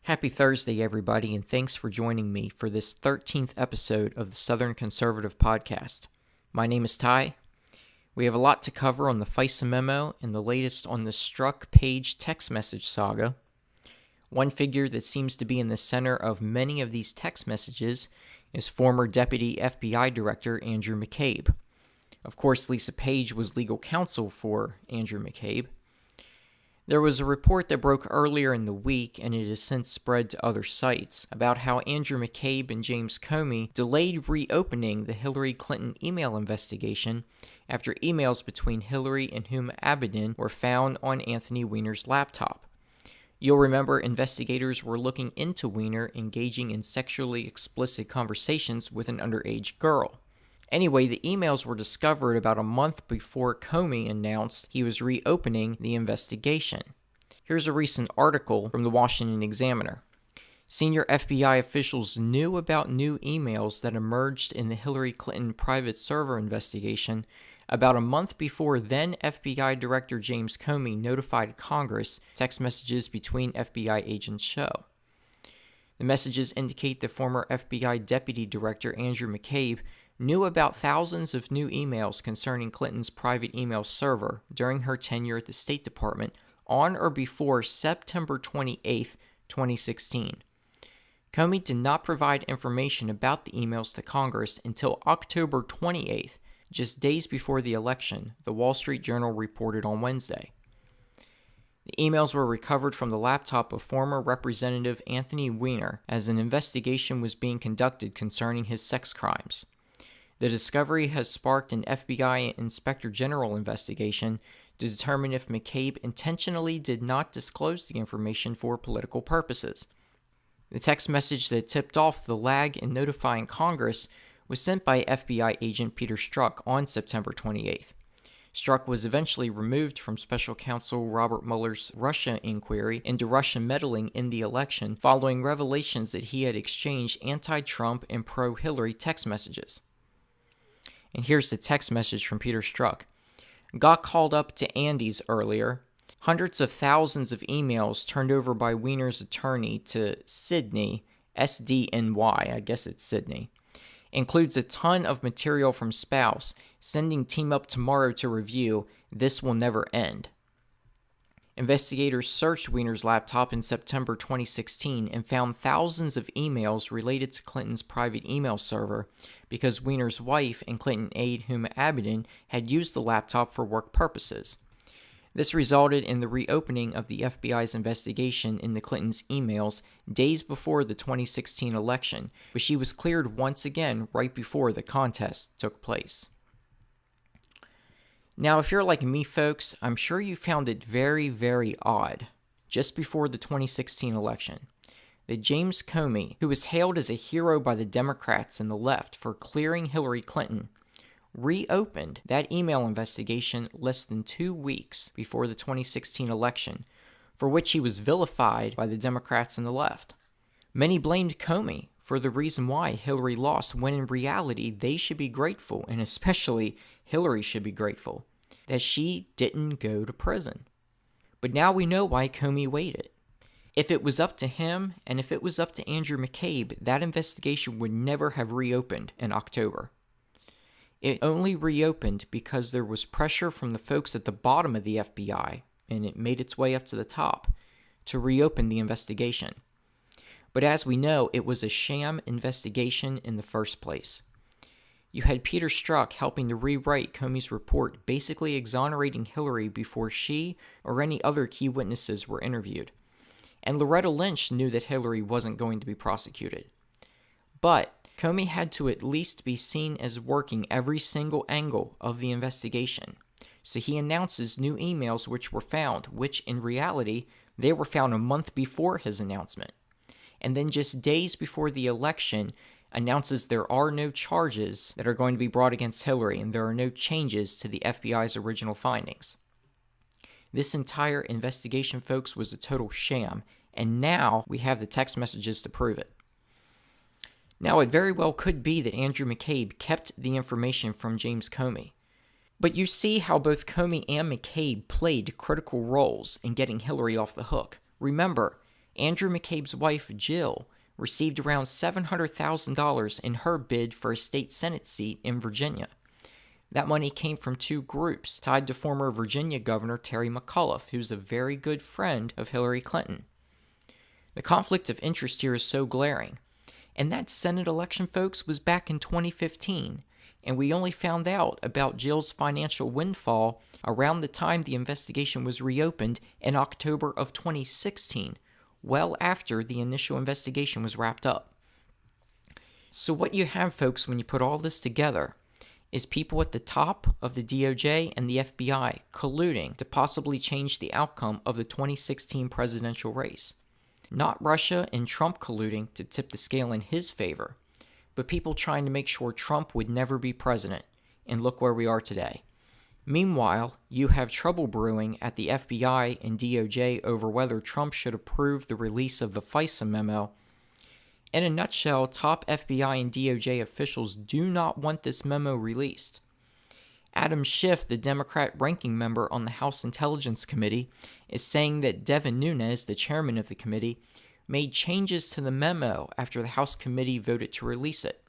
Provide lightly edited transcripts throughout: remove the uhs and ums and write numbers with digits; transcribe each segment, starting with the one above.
Happy Thursday, everybody, and thanks for joining me for this 13th episode of the Southern Conservative Podcast. My name is Ty. We have a lot to cover on the FISA memo and the latest on the Strzok-Page text message saga. One figure that seems to be in the center of many of these text messages is former Deputy FBI Director Andrew McCabe. Of course, Lisa Page was legal counsel for Andrew McCabe. There was a report that broke earlier in the week, and it has since spread to other sites, about how Andrew McCabe and James Comey delayed reopening the Hillary Clinton email investigation after emails between Hillary and Abedin were found on Anthony Weiner's laptop. You'll remember investigators were looking into Weiner engaging in sexually explicit conversations with an underage girl. Anyway, the emails were discovered about a month before Comey announced he was reopening the investigation. Here's a recent article from the Washington Examiner. Senior FBI officials knew about new emails that emerged in the Hillary Clinton private server investigation about a month before then FBI Director James Comey notified Congress text messages between FBI agents show. The messages indicate the former FBI Deputy Director Andrew McCabe knew about thousands of new emails concerning Clinton's private email server during her tenure at the State Department on or before September 28, 2016. Comey did not provide information about the emails to Congress until October 28th, just days before the election, the Wall Street Journal reported on Wednesday. The emails were recovered from the laptop of former Representative Anthony Weiner as an investigation was being conducted concerning his sex crimes. The discovery has sparked an FBI Inspector General investigation to determine if McCabe intentionally did not disclose the information for political purposes. The text message that tipped off the lag in notifying Congress was sent by FBI agent Peter Strzok on September 28th. Strzok was eventually removed from Special Counsel Robert Mueller's Russia inquiry into Russian meddling in the election following revelations that he had exchanged anti-Trump and pro-Hillary text messages. And here's the text message from Peter Strzok. Got called up to Andy's earlier. Hundreds of thousands of emails turned over by Weiner's attorney to Sydney, SDNY, I guess it's Sydney. Includes a ton of material from spouse. Sending team up tomorrow to review. This will never end. Investigators searched Weiner's laptop in September 2016 and found thousands of emails related to Clinton's private email server because Weiner's wife and Clinton aide Abedin had used the laptop for work purposes. This resulted in the reopening of the FBI's investigation into Clinton's emails days before the 2016 election, but she was cleared once again right before the contest took place. Now, if you're like me, folks, I'm sure you found it very, very odd, just before the 2016 election, that James Comey, who was hailed as a hero by the Democrats and the left for clearing Hillary Clinton, reopened that email investigation less than 2 weeks before the 2016 election, for which he was vilified by the Democrats and the left. Many blamed Comey for the reason why Hillary lost, when in reality they should be grateful, and especially Hillary should be grateful, that she didn't go to prison. But now we know why Comey waited. If it was up to him, and if it was up to Andrew McCabe, that investigation would never have reopened in October. It only reopened because there was pressure from the folks at the bottom of the FBI, and it made its way up to the top, to reopen the investigation. But as we know, it was a sham investigation in the first place. You had Peter Strzok helping to rewrite Comey's report, basically exonerating Hillary before she or any other key witnesses were interviewed. And Loretta Lynch knew that Hillary wasn't going to be prosecuted. But Comey had to at least be seen as working every single angle of the investigation. So he announces new emails which were found, which in reality, they were found a month before his announcement. And then just days before the election, announces there are no charges that are going to be brought against Hillary and there are no changes to the FBI's original findings. This entire investigation, folks, was a total sham, and now we have the text messages to prove it. Now, it very well could be that Andrew McCabe kept the information from James Comey. But you see how both Comey and McCabe played critical roles in getting Hillary off the hook. Remember, Andrew McCabe's wife, Jill, received around $700,000 in her bid for a state Senate seat in Virginia. That money came from two groups tied to former Virginia Governor Terry McAuliffe, who's a very good friend of Hillary Clinton. The conflict of interest here is so glaring. And that Senate election, folks, was back in 2015, and we only found out about Jill's financial windfall around the time the investigation was reopened in October of 2016, well after the initial investigation was wrapped up. So what you have, folks, when you put all this together, is people at the top of the DOJ and the FBI colluding to possibly change the outcome of the 2016 presidential race. Not Russia and Trump colluding to tip the scale in his favor, but people trying to make sure Trump would never be president, and look where we are today. Meanwhile, you have trouble brewing at the FBI and DOJ over whether Trump should approve the release of the FISA memo. In a nutshell, top FBI and DOJ officials do not want this memo released. Adam Schiff, the Democrat ranking member on the House Intelligence Committee, is saying that Devin Nunes, the chairman of the committee, made changes to the memo after the House committee voted to release it.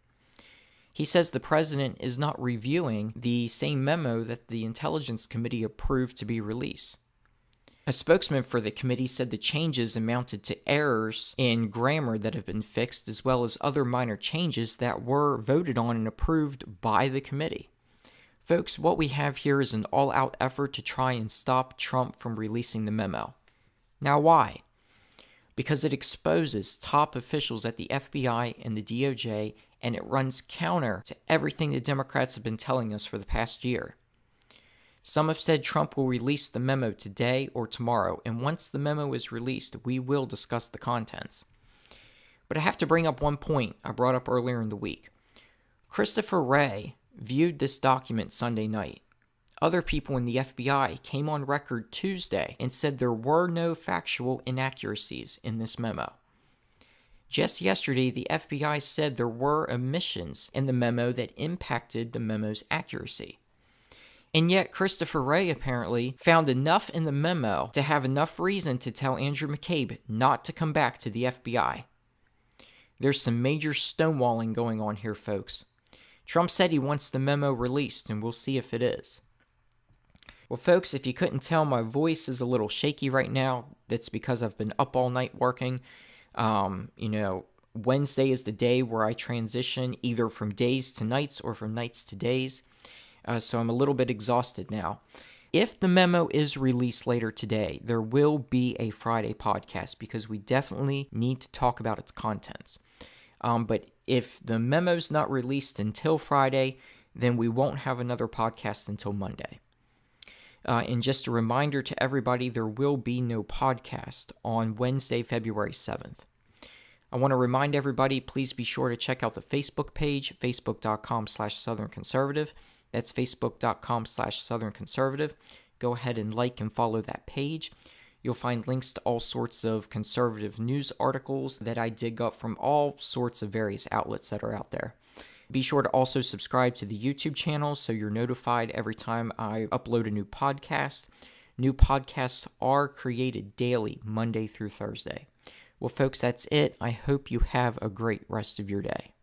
He says the president is not reviewing the same memo that the Intelligence Committee approved to be released. A spokesman for the committee said the changes amounted to errors in grammar that have been fixed, as well as other minor changes that were voted on and approved by the committee. Folks, what we have here is an all-out effort to try and stop Trump from releasing the memo. Now, why? Because it exposes top officials at the FBI and the DOJ, and it runs counter to everything the Democrats have been telling us for the past year. Some have said Trump will release the memo today or tomorrow, and once the memo is released, we will discuss the contents. But I have to bring up one point I brought up earlier in the week. Christopher Wray viewed this document Sunday night. Other people in the FBI came on record Tuesday and said there were no factual inaccuracies in this memo. Just yesterday, the FBI said there were omissions in the memo that impacted the memo's accuracy. And yet, Christopher Wray apparently found enough in the memo to have enough reason to tell Andrew McCabe not to come back to the FBI. There's some major stonewalling going on here, folks. Trump said he wants the memo released, and we'll see if it is. Well, folks, if you couldn't tell, my voice is a little shaky right now. That's because I've been up all night working. Wednesday is the day where I transition either from days to nights or from nights to days. So I'm a little bit exhausted now. If the memo is released later today, there will be a Friday podcast because we definitely need to talk about its contents. But if the memo's not released until Friday, then we won't have another podcast until Monday. And just a reminder to everybody, there will be no podcast on Wednesday, February 7th. I want to remind everybody, please be sure to check out the Facebook page, facebook.com/Southern Conservative. That's facebook.com/Southern Conservative. Go ahead and like and follow that page. You'll find links to all sorts of conservative news articles that I dig up from all sorts of various outlets that are out there. Be sure to also subscribe to the YouTube channel so you're notified every time I upload a new podcast. New podcasts are created daily, Monday through Thursday. Well, folks, that's it. I hope you have a great rest of your day.